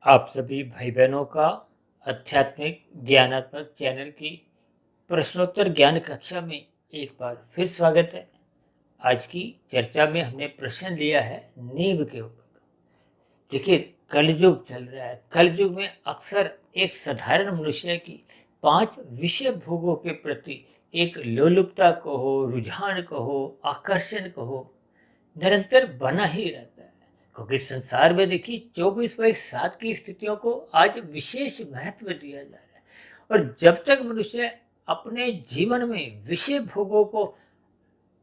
आप सभी भाई बहनों का आध्यात्मिक ज्ञानात्मक चैनल की प्रश्नोत्तर ज्ञान कक्षा में एक बार फिर स्वागत है। आज की चर्चा में हमने प्रश्न लिया है नींव के ऊपर। देखिए, कलयुग चल रहा है। कलयुग में अक्सर एक साधारण मनुष्य की 5 विषय भोगों के प्रति एक लोलुपता कहो, रुझान कहो, आकर्षण कहो, निरंतर बना ही रहता है। क्योंकि संसार में देखिए 24/7 की स्थितियों को आज विशेष महत्व दिया जा रहा है। और जब तक मनुष्य अपने जीवन में विषय भोगों को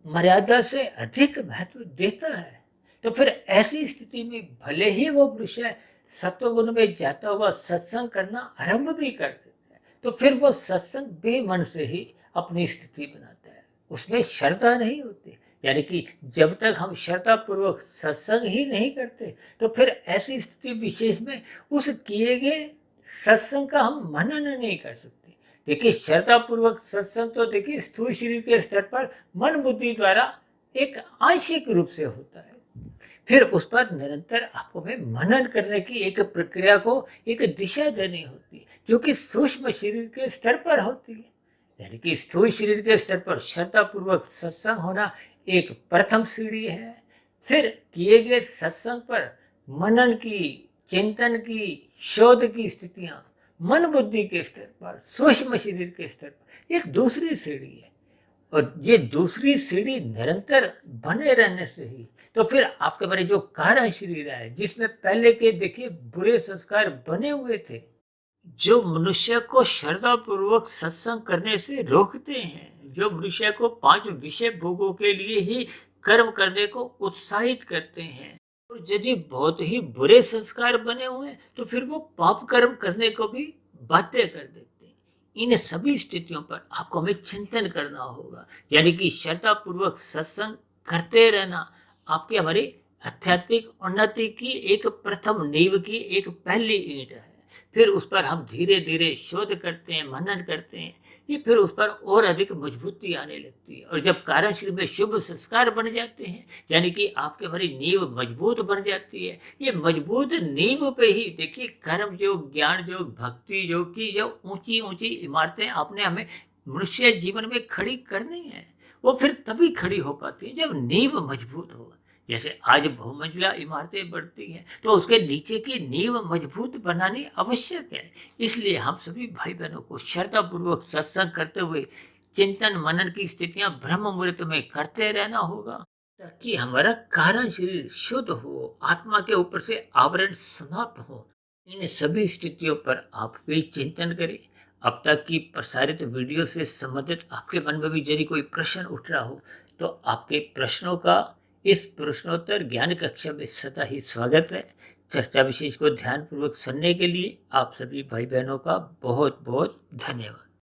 मर्यादा से अधिक महत्व देता है, तो फिर ऐसी स्थिति में भले ही वो मनुष्य सत्वगुण में जाता हुआ सत्संग करना आरंभ भी कर देता है, तो फिर वो सत्संग बेमन से ही अपनी स्थिति बनाता है। उसमें श्रद्धा नहीं होती। यानी कि जब तक हम श्रद्धा पूर्वक सत्संग ही नहीं करते, तो फिर ऐसी स्थिति विशेष में उस किए गए सत्संग का हम मनन नहीं कर सकते। देखिए, श्रद्धा पूर्वक सत्संग तो देखिए स्थूल शरीर के स्तर पर मन बुद्धि द्वारा एक आंशिक रूप से होता है। फिर उस पर निरंतर आपको में मनन करने की एक प्रक्रिया को एक दिशा देनी होती है, जो कि सूक्ष्म शरीर के स्तर पर होती है। यानी कि स्थूल शरीर के स्तर पर श्रद्धा पूर्वक सत्संग होना एक प्रथम सीढ़ी है। फिर किए गए सत्संग पर मनन की, चिंतन की, शोध की स्थितियां मन बुद्धि के स्तर पर, सूक्ष्म शरीर के स्तर पर एक दूसरी सीढ़ी है। और ये दूसरी सीढ़ी निरंतर बने रहने से ही तो फिर आपके बारे जो कारण शरीर है, जिसमें पहले के देखिए बुरे संस्कार बने हुए थे, जो मनुष्य को श्रद्धा पूर्वक सत्संग करने से रोकते हैं, जो मनुष्य को 5 विषय भोगों के लिए ही कर्म करने को उत्साहित करते हैं, और यदि बहुत ही बुरे संस्कार बने हुए हैं, तो फिर वो पाप कर्म करने को भी बाध्य कर देते हैं। इन सभी स्थितियों पर आपको हमें चिंतन करना होगा। यानी कि श्रद्धा पूर्वक सत्संग करते रहना आपकी हमारी आध्यात्मिक उन्नति की एक प्रथम नींव की एक पहली ईंट है। फिर उस पर हम धीरे धीरे शोध करते हैं, मनन करते हैं, ये फिर उस पर और अधिक मजबूती आने लगती है। और जब कारण शरीर में शुभ संस्कार बन जाते हैं, यानी कि आपके हमारी नींव मजबूत बन जाती है। ये मजबूत नींव पे ही देखिए कर्म योग, ज्ञान योग, भक्ति योग की जो ऊंची ऊंची इमारतें आपने हमें मनुष्य जीवन में खड़ी करनी है, वो फिर तभी खड़ी हो पाती है जब नींव मजबूत हो। जैसे आज बहुमंजिला इमारतें बढ़ती हैं, तो उसके नीचे की नींव मजबूत बनानी आवश्यक है। इसलिए हम सभी भाई बहनों को श्रद्धा पूर्वक सत्संग करते हुए चिंतन मनन की स्थितियां ब्रह्म मुहूर्त में करते रहना होगा, ताकि हमारा कारण शरीर शुद्ध हो, आत्मा के ऊपर से आवरण समाप्त हो। इन सभी स्थितियों पर आप भी चिंतन करें। अब तक की प्रसारित वीडियो से संबंधित आपके मन में भी यदि कोई प्रश्न उठ रहा हो, तो आपके प्रश्नों का इस प्रश्नोत्तर ज्ञान कक्षा में सदा ही स्वागत है। चर्चा विशेष को ध्यानपूर्वक सुनने के लिए आप सभी भाई बहनों का बहुत बहुत धन्यवाद।